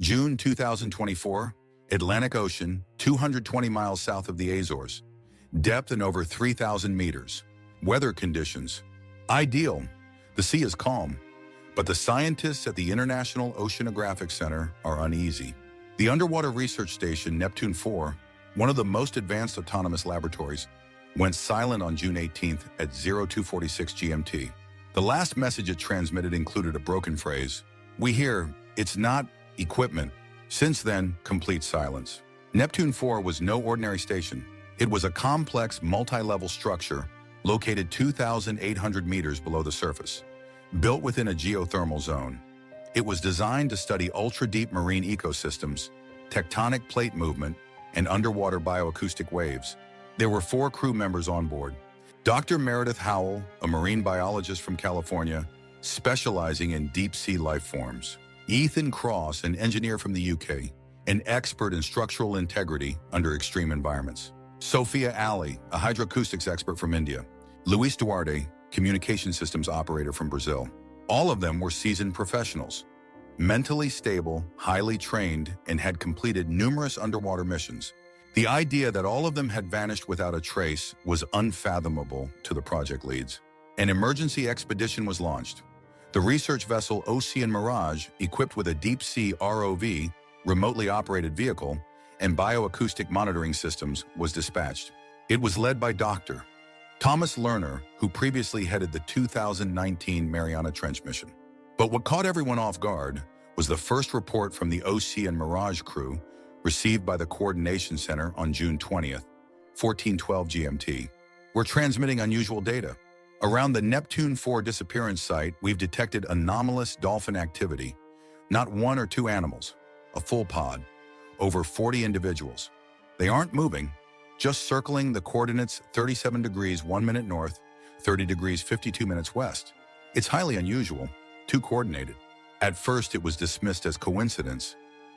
June 2024, Atlantic Ocean, 220 miles south of the Azores. Depth in over 3,000 meters. Weather conditions. Ideal. The sea is calm, but the scientists at the International Oceanographic Center are uneasy. The underwater research station Neptune 4, one of the most advanced autonomous laboratories, went silent on June 18th at 0246 GMT. The last message it transmitted included a broken phrase. We hear, it's not equipment. Since then, complete silence. Neptune 4 was no ordinary station. It was a complex, multi-level structure located 2,800 meters below the surface, built within a geothermal zone. It was designed to study ultra-deep marine ecosystems, tectonic plate movement, and underwater bioacoustic waves. There were 4 crew members on board. Dr. Meredith Howell, a marine biologist from California, specializing in deep-sea life forms. Ethan Cross, an engineer from the UK, an expert in structural integrity under extreme environments. Sophia Ali, a hydroacoustics expert from India. Luis Duarte, communication systems operator from Brazil. All of them were seasoned professionals, mentally stable, highly trained, and had completed numerous underwater missions. The idea that all of them had vanished without a trace was unfathomable to the project leads. An emergency expedition was launched. The research vessel Ocean Mirage, equipped with a deep-sea ROV, remotely operated vehicle, and bioacoustic monitoring systems, was dispatched. It was led by Dr. Thomas Lerner, who previously headed the 2019 Mariana Trench mission. But what caught everyone off guard was the first report from the Ocean Mirage crew received by the Coordination Center on June 20th, 1412 GMT. We're transmitting unusual data. Around the Neptune 4 disappearance site, we've detected anomalous dolphin activity. Not 1 or 2 animals, a full pod, over 40 individuals. They aren't moving, just circling the coordinates 37 degrees 1 minute north, 30 degrees 52 minutes west. It's highly unusual, too coordinated. At first, it was dismissed as coincidence,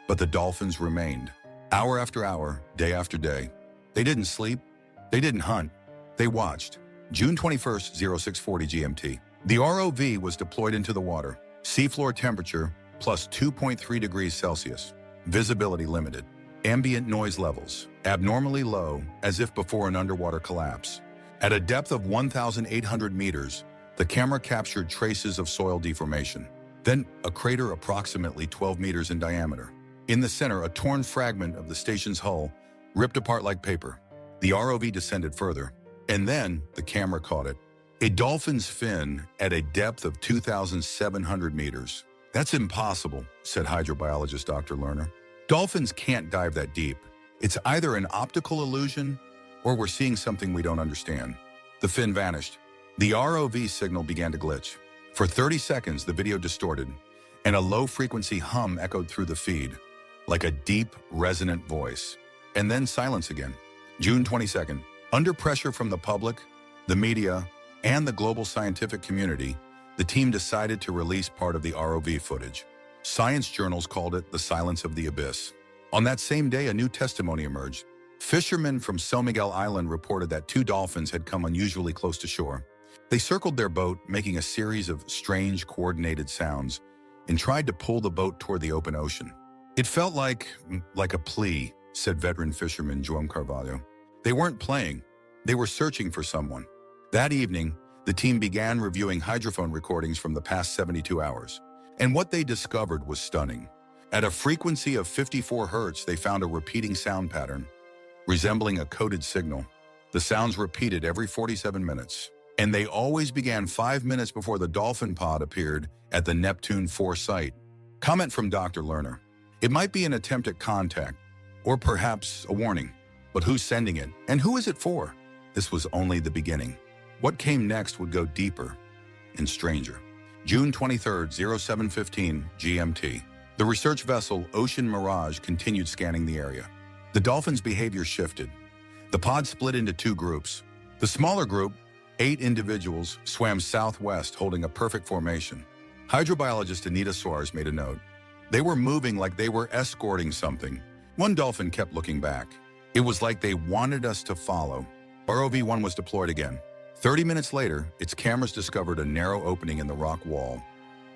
but the dolphins remained. Hour after hour, day after day. They didn't sleep, they didn't hunt, they watched. June 21st, 0640 GMT. The ROV was deployed into the water. Seafloor temperature plus 2.3 degrees Celsius. Visibility limited. Ambient noise levels abnormally low, as if before an underwater collapse. At a depth of 1,800 meters, the camera captured traces of soil deformation. Then a crater approximately 12 meters in diameter. In the center, a torn fragment of the station's hull, ripped apart like paper. The ROV descended further, and then the camera caught it. A dolphin's fin at a depth of 2,700 meters. That's impossible, said hydrobiologist Dr. Lerner. Dolphins can't dive that deep. It's either an optical illusion or we're seeing something we don't understand. The fin vanished. The ROV signal began to glitch. For 30 seconds, the video distorted, and a low-frequency hum echoed through the feed, like a deep, resonant voice. And then silence again. June 22nd. Under pressure from the public, the media, and the global scientific community, the team decided to release part of the ROV footage. Science journals called it the silence of the abyss. On that same day, a new testimony emerged. Fishermen from San Miguel Island reported that 2 dolphins had come unusually close to shore. They circled their boat, making a series of strange, coordinated sounds, and tried to pull the boat toward the open ocean. It felt like a plea, said veteran fisherman João Carvalho. They weren't playing. They were searching for someone. That evening, the team began reviewing hydrophone recordings from the past 72 hours. And what they discovered was stunning. At a frequency of 54 hertz, they found a repeating sound pattern, resembling a coded signal. The sounds repeated every 47 minutes, and they always began 5 minutes before the dolphin pod appeared at the Neptune 4 site. Comment from Dr. Lerner. It might be an attempt at contact, or perhaps a warning. But who's sending it, and who is it for? This was only the beginning. What came next would go deeper and stranger. June 23rd, 0715 GMT. The research vessel Ocean Mirage continued scanning the area. The dolphins' behavior shifted. The pod split into 2 groups. The smaller group, 8 individuals, swam southwest holding a perfect formation. Hydrobiologist Anita Soares made a note. They were moving like they were escorting something. One dolphin kept looking back. It was like they wanted us to follow. ROV-1 was deployed again. 30 minutes later, its cameras discovered a narrow opening in the rock wall,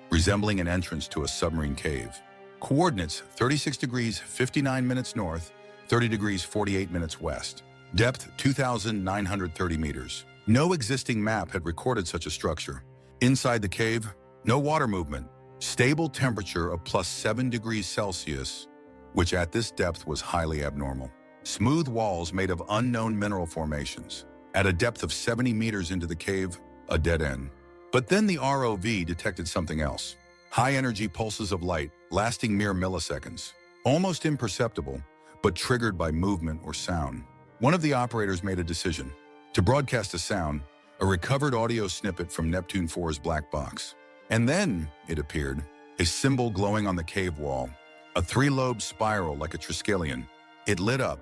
resembling an entrance to a submarine cave. Coordinates 36 degrees 59 minutes north, 30 degrees 48 minutes west. Depth 2,930 meters. No existing map had recorded such a structure. Inside the cave, no water movement. Stable temperature of plus 7 degrees Celsius, which at this depth was highly abnormal. Smooth walls made of unknown mineral formations. At a depth of 70 meters into the cave, a dead end. But then the ROV detected something else. High-energy pulses of light, lasting mere milliseconds. Almost imperceptible, but triggered by movement or sound. One of the operators made a decision to broadcast a sound, a recovered audio snippet from Neptune 4's black box. And then, it appeared, a symbol glowing on the cave wall, a three-lobed spiral like a triskelion. It lit up,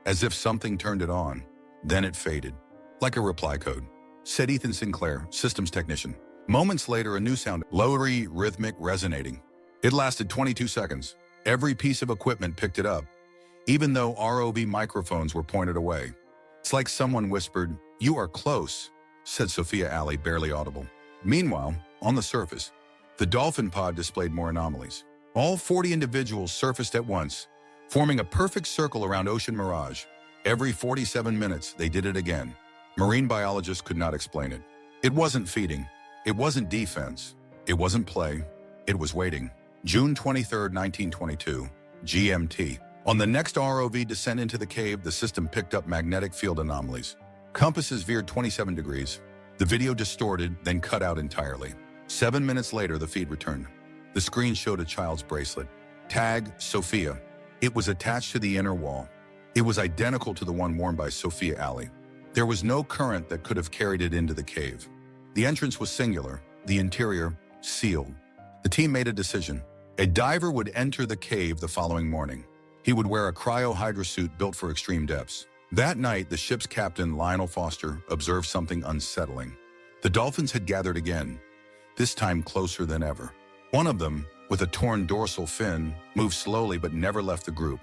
as if something turned it on. Then it faded, like a reply code, said Ethan Sinclair, systems technician. Moments later, a new sound, lowery, rhythmic, resonating. It lasted 22 seconds. Every piece of equipment picked it up, even though ROV microphones were pointed away. It's like someone whispered, "You are close," said Sophia Ali, barely audible. Meanwhile, on the surface, the dolphin pod displayed more anomalies. All 40 individuals surfaced at once, forming a perfect circle around Ocean Mirage. Every 47 minutes, they did it again. Marine biologists could not explain it. It wasn't feeding. It wasn't defense. It wasn't play. It was waiting. June 23, 1922, GMT. On the next ROV descent into the cave, the system picked up magnetic field anomalies. Compasses veered 27 degrees. The video distorted, then cut out entirely. 7 minutes later, the feed returned. The screen showed a child's bracelet. Tag, Sophia. It was attached to the inner wall. It was identical to the one worn by Sophia Ali. There was no current that could have carried it into the cave. The entrance was singular, the interior sealed. The team made a decision. A diver would enter the cave the following morning. He would wear a cryo-hydra suit built for extreme depths. That night, the ship's captain, Lionel Foster, observed something unsettling. The dolphins had gathered again, this time closer than ever. One of them, with a torn dorsal fin, moved slowly but never left the group.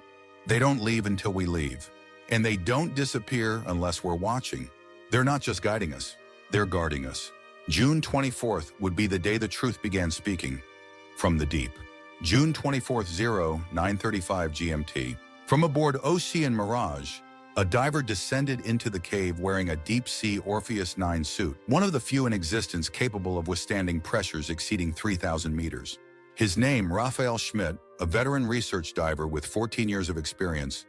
They don't leave until we leave. And they don't disappear unless we're watching. They're not just guiding us, they're guarding us. June 24th would be the day the truth began speaking. From the deep. June 24th, 0935 GMT. From aboard Ocean Mirage, a diver descended into the cave wearing a deep-sea Orpheus 9 suit, one of the few in existence capable of withstanding pressures exceeding 3,000 meters. His name, Raphael Schmidt, a veteran research diver with 14 years of experience,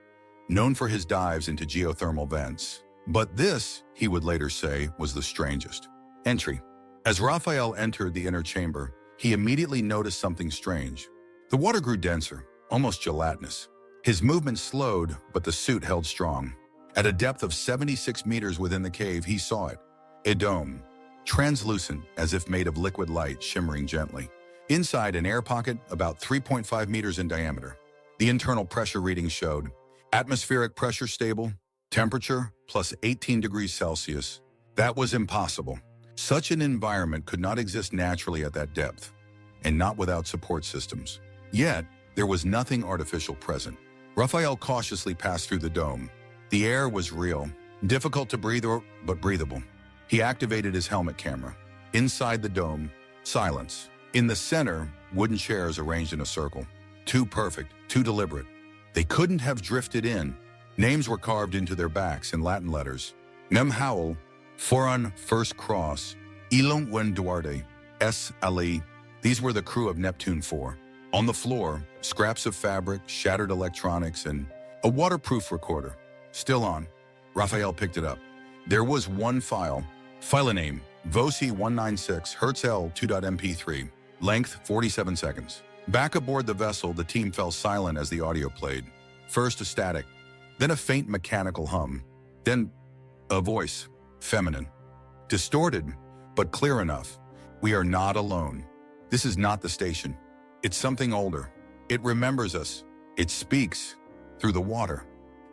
known for his dives into geothermal vents. But this, he would later say, was the strangest. Entry. As Raphael entered the inner chamber, he immediately noticed something strange. The water grew denser, almost gelatinous. His movement slowed, but the suit held strong. At a depth of 76 meters within the cave, he saw it. A dome, translucent as if made of liquid light, shimmering gently. Inside, an air pocket about 3.5 meters in diameter. The internal pressure readings showed atmospheric pressure stable, temperature plus 18 degrees Celsius. That was impossible. Such an environment could not exist naturally at that depth, and not without support systems. Yet, there was nothing artificial present. Raphael cautiously passed through the dome. The air was real, difficult to breathe but breathable. He activated his helmet camera. Inside the dome, silence. In the center, wooden chairs arranged in a circle. Too perfect, too deliberate. They couldn't have drifted in. Names were carved into their backs in Latin letters. Mem Howell, Foran First Cross, Elon Wen Duarte, S. Ali. These were the crew of Neptune 4. On the floor, scraps of fabric, shattered electronics, and a waterproof recorder. Still on. Raphael picked it up. There was one file. File name, VOSI 196 Herzl 2.mp3. Length 47 seconds. Back aboard the vessel, the team fell silent as the audio played. First a static, then a faint mechanical hum, then a voice, feminine. Distorted, but clear enough. We are not alone. This is not the station. It's something older. It remembers us. It speaks through the water.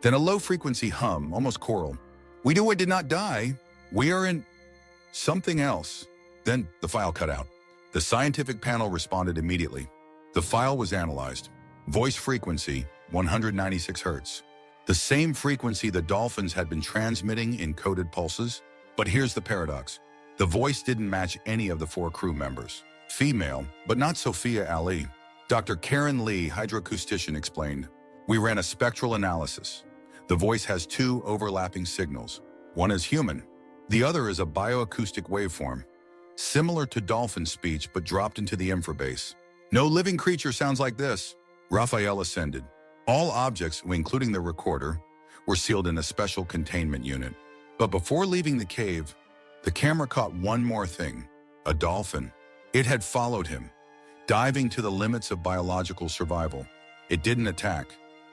Then a low-frequency hum, almost choral. We did not die. We are in something else. Then the file cut out. The scientific panel responded immediately. The file was analyzed. Voice frequency, 196 Hz. The same frequency the dolphins had been transmitting in coded pulses. But here's the paradox. The voice didn't match any of the 4 crew members. Female, but not Sophia Ali. Dr. Karen Lee, hydroacoustician, explained, "We ran a spectral analysis. The voice has two overlapping signals. One is human. The other is a bioacoustic waveform, similar to dolphin speech but dropped into the infrabass. No living creature sounds like this." Raphael ascended. All objects, including the recorder, were sealed in a special containment unit. But before leaving the cave, the camera caught one more thing: a dolphin. It had followed him, diving to the limits of biological survival. It didn't attack.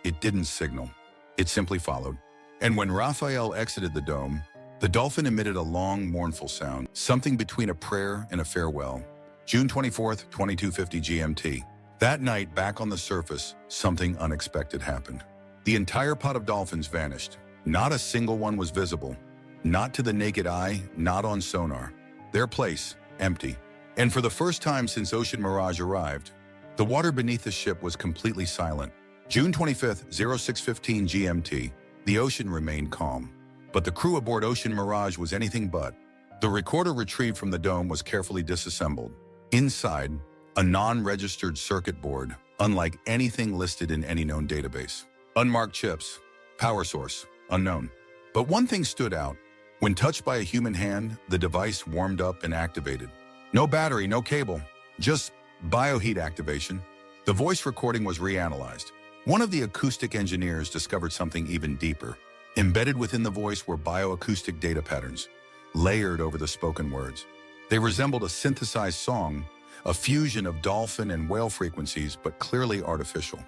It didn't signal. It simply followed. And when Raphael exited the dome, the dolphin emitted a long, mournful sound, something between a prayer and a farewell. June 24th, 2250 GMT. That night, back on the surface, something unexpected happened. The entire pod of dolphins vanished. Not a single one was visible. Not to the naked eye, not on sonar. Their place, empty. And for the first time since Ocean Mirage arrived, the water beneath the ship was completely silent. June 25th, 0615 GMT. The ocean remained calm. But the crew aboard Ocean Mirage was anything but. The recorder retrieved from the dome was carefully disassembled. Inside, a non-registered circuit board, unlike anything listed in any known database. Unmarked chips, power source, unknown. But one thing stood out. When touched by a human hand, the device warmed up and activated. No battery, no cable, just bioheat activation. The voice recording was reanalyzed. One of the acoustic engineers discovered something even deeper. Embedded within the voice were bioacoustic data patterns, layered over the spoken words. They resembled a synthesized song, a fusion of dolphin and whale frequencies, but clearly artificial.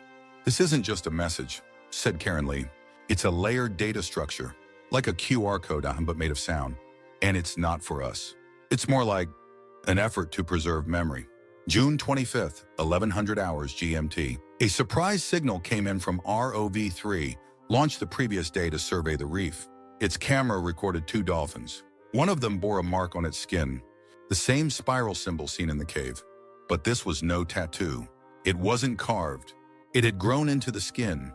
"This isn't just a message," said Karen Lee. "It's a layered data structure, like a QR code but made of sound. And it's not for us. It's more like an effort to preserve memory." June 25th, 1100 hours GMT. A surprise signal came in from ROV-3, launched the previous day to survey the reef. Its camera recorded two dolphins. One of them bore a mark on its skin, the same spiral symbol seen in the cave. But this was no tattoo. It wasn't carved. It had grown into the skin,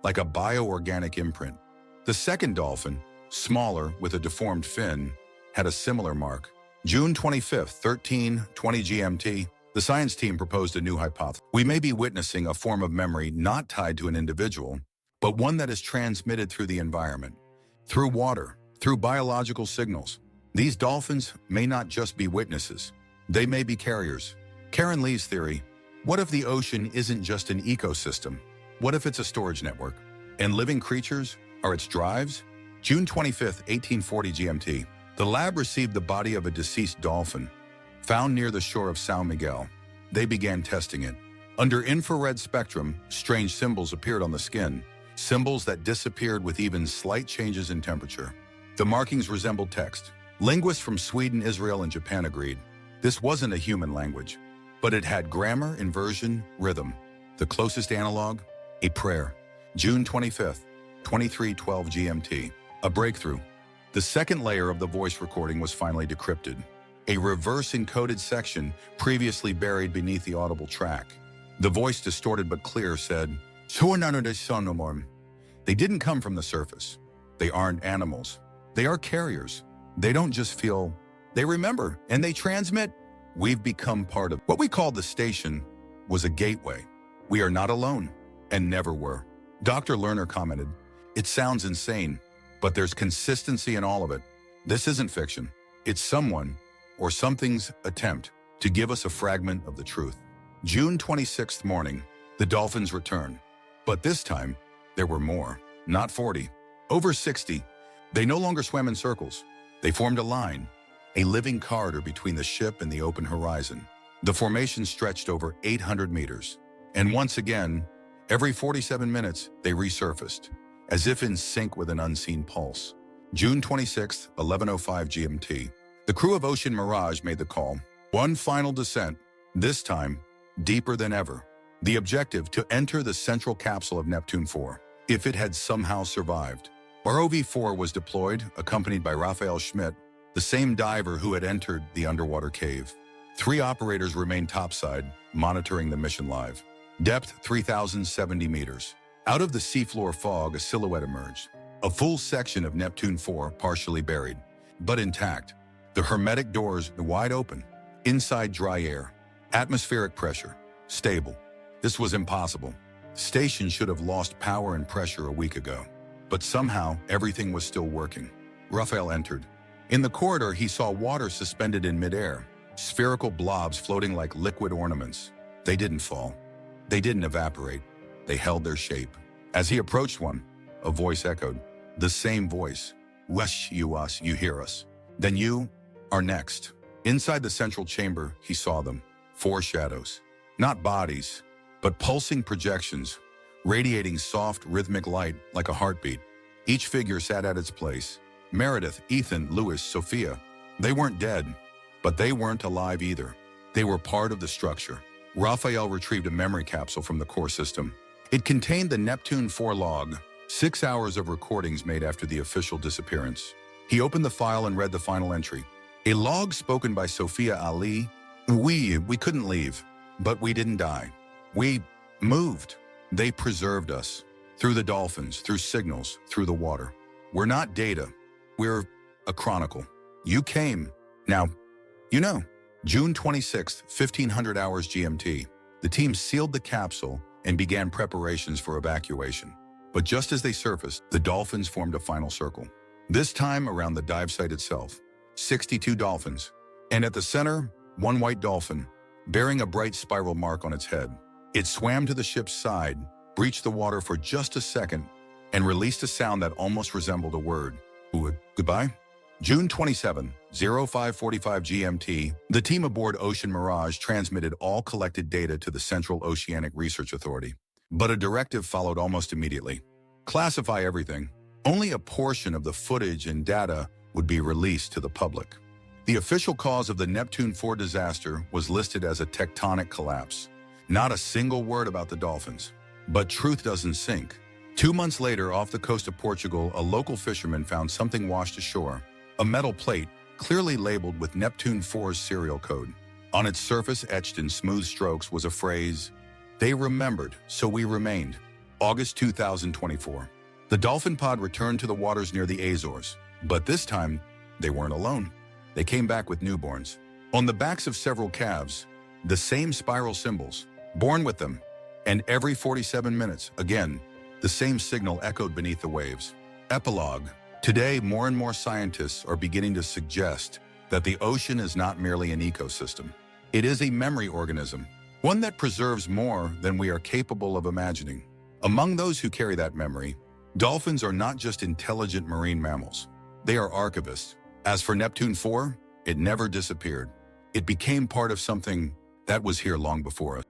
like a bioorganic imprint. The second dolphin, smaller with a deformed fin, had a similar mark. June 25th, 1320 GMT, the science team proposed a new hypothesis. We may be witnessing a form of memory not tied to an individual, but one that is transmitted through the environment, through water, through biological signals. These dolphins may not just be witnesses. They may be carriers. Karen Lee's theory: what if the ocean isn't just an ecosystem? What if it's a storage network? And living creatures are its drives? June 25th, 1840 GMT. The lab received the body of a deceased dolphin, found near the shore of São Miguel. They began testing it. Under infrared spectrum, strange symbols appeared on the skin, symbols that disappeared with even slight changes in temperature. The markings resembled text. Linguists from Sweden, Israel, and Japan agreed. This wasn't a human language, but it had grammar, inversion, rhythm. The closest analog, a prayer. June 25th, 2312 GMT. A breakthrough. The second layer of the voice recording was finally decrypted. A reverse-encoded section previously buried beneath the audible track. The voice, distorted but clear, said, "They didn't come from the surface. They aren't animals. They are carriers. They don't just feel, they remember, and they transmit. We've become part of." What we called the station was a gateway. We are not alone, and never were. Dr. Lerner commented, "It sounds insane, but there's consistency in all of it. This isn't fiction. It's someone or something's attempt to give us a fragment of the truth." June 26th morning, the dolphins returned. But this time, there were more. Not 40. Over 60. They no longer swam in circles. They formed a line, a living corridor between the ship and the open horizon. The formation stretched over 800 meters. And once again, every 47 minutes, they resurfaced, as if in sync with an unseen pulse. June 26th, 11:05 GMT. The crew of Ocean Mirage made the call. One final descent, this time deeper than ever. The objective: to enter the central capsule of Neptune 4, if it had somehow survived. ROV-4 was deployed, accompanied by Raphael Schmidt, the same diver who had entered the underwater cave. 3 operators remained topside, monitoring the mission live. Depth 3,070 meters. Out of the seafloor fog, a silhouette emerged. A full section of Neptune 4, partially buried, but intact. The hermetic doors wide open. Inside, dry air. Atmospheric pressure, stable. This was impossible. Station should have lost power and pressure a week ago. But somehow, everything was still working. Raphael entered. In the corridor, he saw water suspended in midair, spherical blobs floating like liquid ornaments. They didn't fall. They didn't evaporate. They held their shape. As he approached one, a voice echoed. The same voice. Wesh, you us, you hear us. Then you are next. Inside the central chamber, he saw them. 4 shadows. Not bodies, but pulsing projections, radiating soft, rhythmic light like a heartbeat. Each figure sat at its place. Meredith, Ethan, Louis, Sophia. They weren't dead, but they weren't alive either. They were part of the structure. Raphael retrieved a memory capsule from the core system. It contained the Neptune 4 log, 6 hours of recordings made after the official disappearance. He opened the file and read the final entry. A log spoken by Sophia Ali. We couldn't leave, but we didn't die. We moved. They preserved us. Through the dolphins, through signals, through the water. We're not data. We're a chronicle. You came. Now, you know. June 26th, 1500 hours GMT. The team sealed the capsule and began preparations for evacuation. But just as they surfaced, the dolphins formed a final circle. This time around the dive site itself. 62 dolphins. And at the center, one white dolphin, bearing a bright spiral mark on its head. It swam to the ship's side, breached the water for just a second, and released a sound that almost resembled a word. Goodbye? June 27, 0545 GMT, the team aboard Ocean Mirage transmitted all collected data to the Central Oceanic Research Authority. But a directive followed almost immediately. Classify everything. Only a portion of the footage and data would be released to the public. The official cause of the Neptune 4 disaster was listed as a tectonic collapse. Not a single word about the dolphins. But truth doesn't sink. 2 months later, off the coast of Portugal, a local fisherman found something washed ashore. A metal plate, clearly labeled with Neptune 4's serial code. On its surface, etched in smooth strokes, was a phrase, "They remembered, so we remained." August 2024. The dolphin pod returned to the waters near the Azores. But this time, they weren't alone. They came back with newborns. On the backs of several calves, the same spiral symbols, born with them. And every 47 minutes, again, the same signal echoed beneath the waves. Epilogue. Today, more and more scientists are beginning to suggest that the ocean is not merely an ecosystem. It is a memory organism, one that preserves more than we are capable of imagining. Among those who carry that memory, dolphins are not just intelligent marine mammals. They are archivists. As for Neptune 4, it never disappeared. It became part of something that was here long before us.